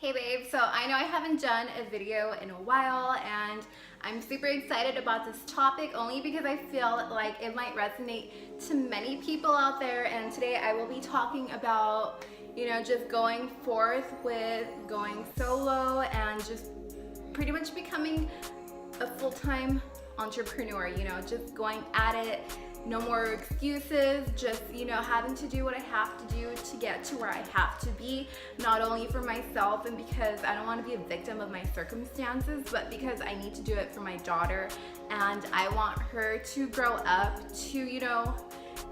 Hey babe, so I know I haven't done a video in a while and I'm super excited about this topic only because I feel like it might resonate to many people out there, and today I will be talking about, just going forth with going solo and just pretty much becoming a full-time entrepreneur, just going at it. No more excuses, just, having to do what I have to do to get to where I have to be, not only for myself and because I don't want to be a victim of my circumstances, but because I need to do it for my daughter, and I want her to grow up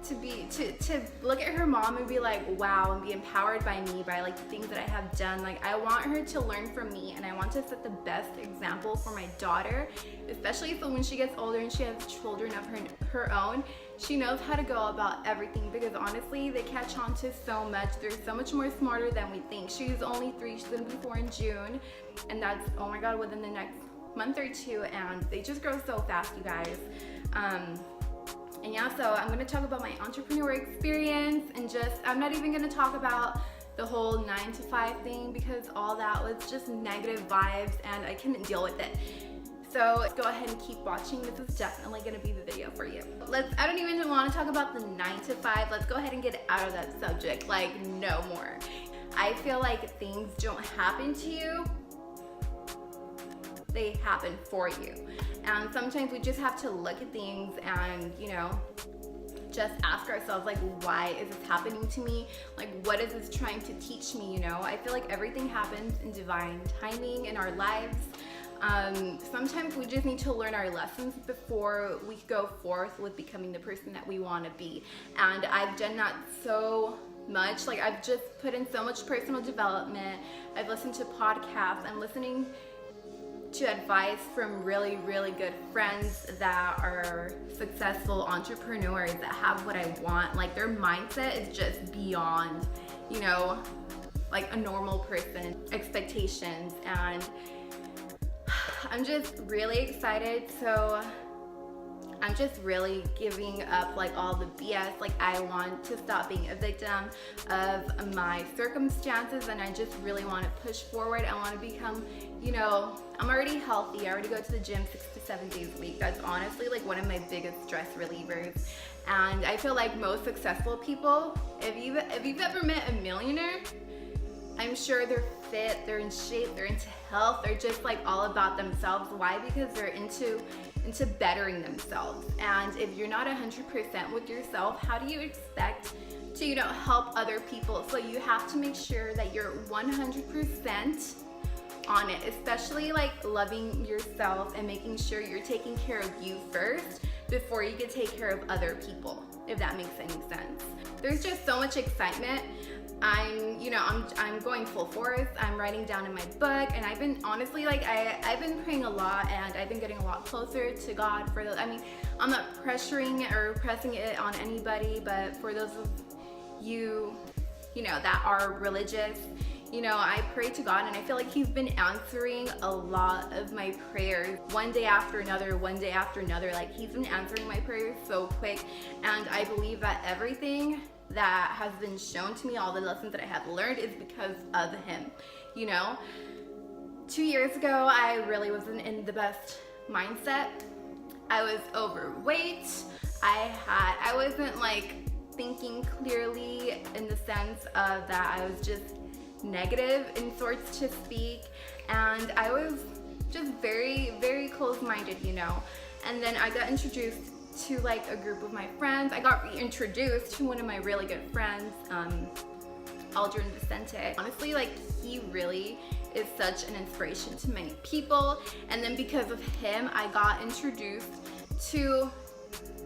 to, to look at her mom and be like, wow, and be empowered by me, by like the things that I have done. Like, I want her to learn from me, and I want to set the best example for my daughter, especially so when she gets older and she has children of her own, she knows how to go about everything, because honestly, they catch on to so much. They're so much more smarter than we think. She's only 3, she's gonna be 4 in June, and that's, oh my God, within the next month or two, and they just grow so fast, you guys. And yeah, so I'm gonna talk about my entrepreneur experience, and I'm not even gonna talk about the whole 9 to 5 thing, because all that was just negative vibes and I couldn't deal with it. So go ahead and keep watching. This is definitely gonna be the video for you. I don't even wanna talk about the 9 to 5. Let's go ahead and get out of that subject, like no more. I feel like things don't happen to you, they happen for you. And sometimes we just have to look at things and, just ask ourselves, like, why is this happening to me? Like, what is this trying to teach me, I feel like everything happens in divine timing in our lives. Sometimes we just need to learn our lessons before we go forth with becoming the person that we want to be. And I've done that so much. Like, I've just put in so much personal development. I've listened to podcasts. I'm listening to advice from really, really good friends that are successful entrepreneurs that have what I want. Like, their mindset is just beyond, like a normal person expectations, and I'm just really excited. So I'm just really giving up like all the BS. Like, I want to stop being a victim of my circumstances, and I just really want to push forward. I want to become, I'm already healthy. I already go to the gym 6 to 7 days a week. That's honestly like one of my biggest stress relievers. And I feel like most successful people, if you've ever met a millionaire, I'm sure they're fit, they're in shape, they're into health, they're just like all about themselves. Why? Because they're into bettering themselves. And if you're not 100% with yourself, how do you expect to, help other people? So you have to make sure that you're 100% on it, especially like loving yourself and making sure you're taking care of you first before you can take care of other people, if that makes any sense. There's just so much excitement. I'm going full force. I'm writing down in my book, and I've been honestly, like, I've been praying a lot, and I've been getting a lot closer to God for those. I mean, I'm not pressuring or pressing it on anybody, but for those of you, that are religious, I pray to God, and I feel like He's been answering a lot of my prayers one day after another, one day after another. Like, He's been answering my prayers so quick, and I believe that everything that has been shown to me, all the lessons that I have learned, is because of Him. 2 years ago, I really wasn't in the best mindset. I was overweight. I wasn't like thinking clearly, in the sense of that I was just negative in sorts to speak, and I was just very, very close-minded, and then I got introduced to like a group of my friends. I got reintroduced to one of my really good friends, Aldrin Vicente. Honestly, like, he really is such an inspiration to many people, and then because of him, I got introduced to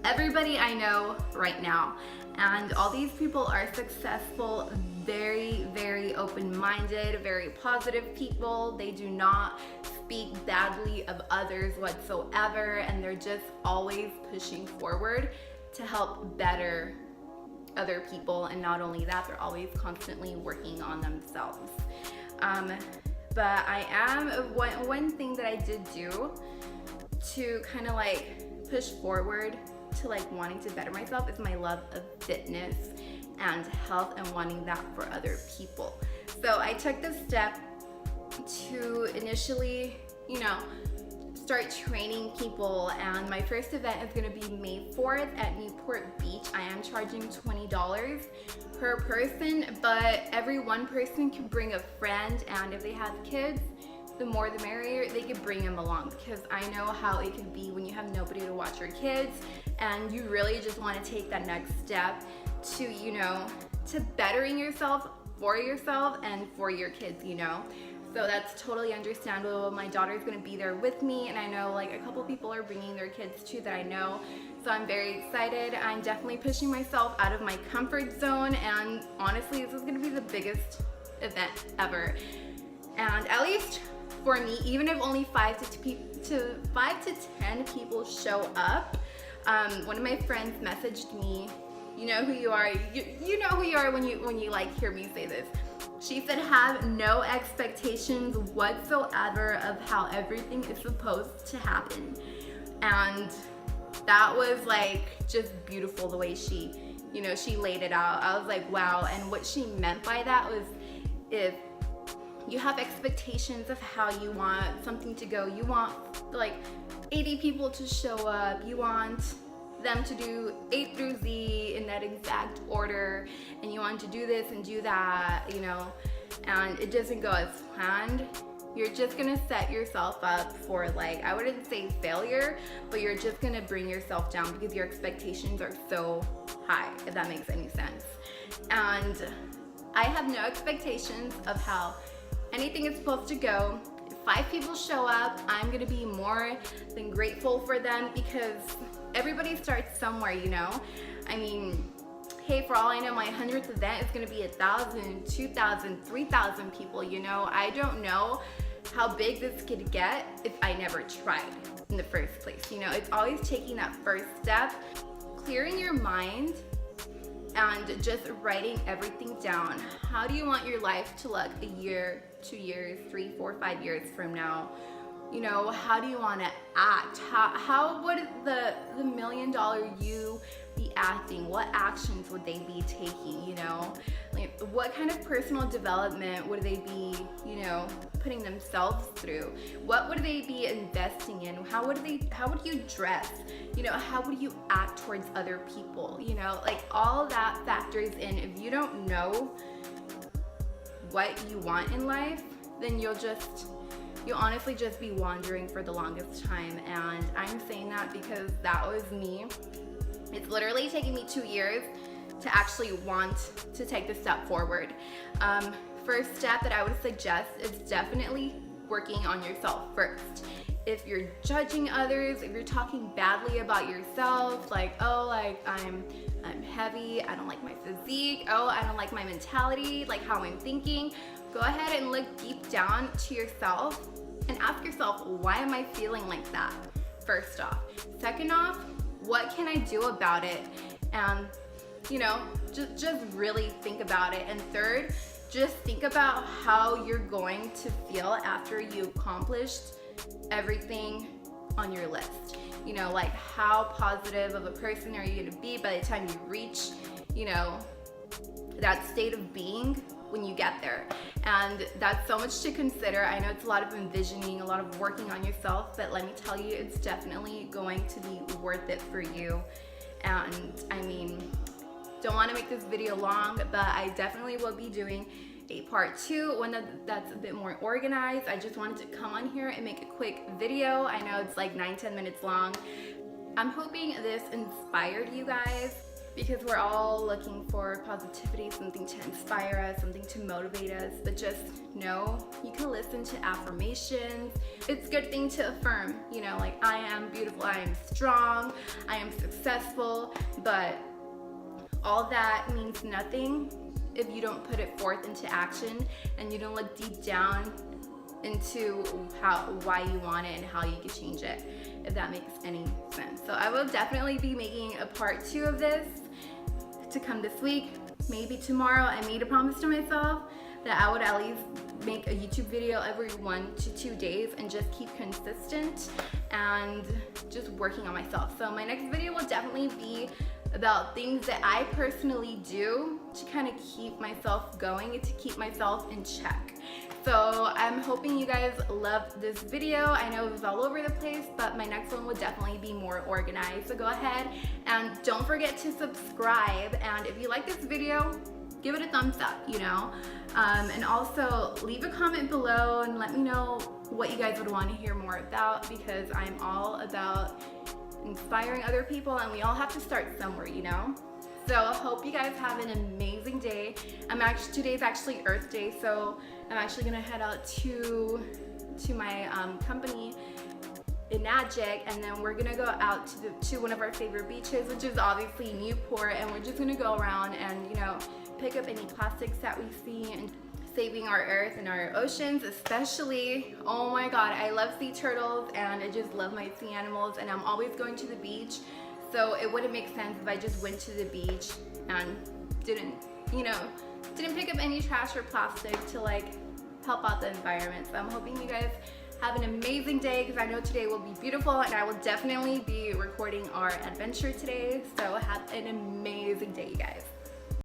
everybody I know right now, and all these people are successful, very, very open-minded, very positive people. They do not speak badly of others whatsoever, and they're just always pushing forward to help better other people. And not only that, they're always constantly working on themselves. But one thing that I did do to kind of like push forward to like wanting to better myself is my love of fitness and health, and wanting that for other people. So I took the step to initially, you know, start training people, and my first event is going to be May 4th at Newport Beach. I am charging $20 per person, but every one person can bring a friend, and if they have kids, the more the merrier. They could bring them along, because I know how it can be when you have nobody to watch your kids and you really just want to take that next step to, you know, to bettering yourself and for your kids, you know. So that's totally understandable. My daughter's gonna be there with me, and I know like a couple people are bringing their kids too that I know. So I'm very excited. I'm definitely pushing myself out of my comfort zone, and honestly, this is gonna be the biggest event ever. And at least for me, even if only 5 to 10 people show up, one of my friends messaged me. You know who you are. You know who you are when you like hear me say this. She said, have no expectations whatsoever of how everything is supposed to happen. And that was like just beautiful the way she, you know, she laid it out. I was like, wow. And what she meant by that was, if you have expectations of how you want something to go, you want like 80 people to show up, you want them to do A through Z in that exact order, and you want to do this and do that, you know, and it doesn't go as planned, you're just gonna set yourself up for, like, I wouldn't say failure, but you're just gonna bring yourself down because your expectations are so high, if that makes any sense. And I have no expectations of how anything is supposed to go. If 5 people show up, I'm gonna be more than grateful for them, because everybody starts somewhere, you know. I mean, hey, for all I know, my 100th event is gonna be 1,000, 2,000, 3,000 people, you know. I don't know how big this could get if I never tried in the first place. You know, it's always taking that first step, clearing your mind, and just writing everything down. How do you want your life to look a year, 2 years, 3, 4, 5 years from now? You know, how do you want to act? How would the $1 million you be acting? What actions would they be taking, you know? Like, what kind of personal development would they be, you know, putting themselves through? What would they be investing in? How would you dress? You know, how would you act towards other people? You know, like, all of that factors in. If you don't know what you want in life, then you'll honestly just be wandering for the longest time. And I'm saying that because that was me. It's literally taken me 2 years to actually want to take the step forward. First step that I would suggest is definitely working on yourself first. If you're judging others, if you're talking badly about yourself, like, oh, like I'm heavy, I don't like my physique, oh, I don't like my mentality, like how I'm thinking, go ahead and look deep down to yourself and ask yourself, why am I feeling like that? First off. Second off, what can I do about it? And, you know, just really think about it. And third, just think about how you're going to feel after you accomplished everything on your list. You know, like, how positive of a person are you gonna be by the time you reach, you know, that state of being when you get there? And that's so much to consider. I know it's a lot of envisioning, a lot of working on yourself, but let me tell you, it's definitely going to be worth it for you. And I mean, don't want to make this video long, but I definitely will be doing a part 2, one that's a bit more organized. I just wanted to come on here and make a quick video. I know it's like 9-10 minutes long. I'm hoping this inspired you guys, because we're all looking for positivity, something to inspire us, something to motivate us. But just know you can listen to affirmations. It's a good thing to affirm, you know, like, I am beautiful, I am strong, I am successful, but all that means nothing if you don't put it forth into action and you don't look deep down into why you want it and how you can change it, if that makes any sense. So I will definitely be making a part 2 of this to come this week, maybe tomorrow. I made a promise to myself that I would at least make a YouTube video every 1 to 2 days and just keep consistent and just working on myself. So my next video will definitely be about things that I personally do to kind of keep myself going and to keep myself in check. So I'm hoping you guys loved this video. I know it was all over the place, but my next one would definitely be more organized. So go ahead and don't forget to subscribe. And if you like this video, give it a thumbs up, you know? And also leave a comment below and let me know what you guys would want to hear more about, because I'm all about inspiring other people, and we all have to start somewhere, you know? So I hope you guys have an amazing day. Today's actually Earth Day, so I'm actually gonna head out to my company in Natick, and then we're gonna go out to one of our favorite beaches, which is obviously Newport, and we're just gonna go around and, you know, pick up any plastics that we see and saving our earth and our oceans, especially. Oh my god, I love sea turtles and I just love my sea animals, and I'm always going to the beach, so it wouldn't make sense if I just went to the beach and didn't pick up any trash or plastic to like help out the environment. So I'm hoping you guys have an amazing day, because I know today will be beautiful, and I will definitely be recording our adventure today. So have an amazing day, you guys.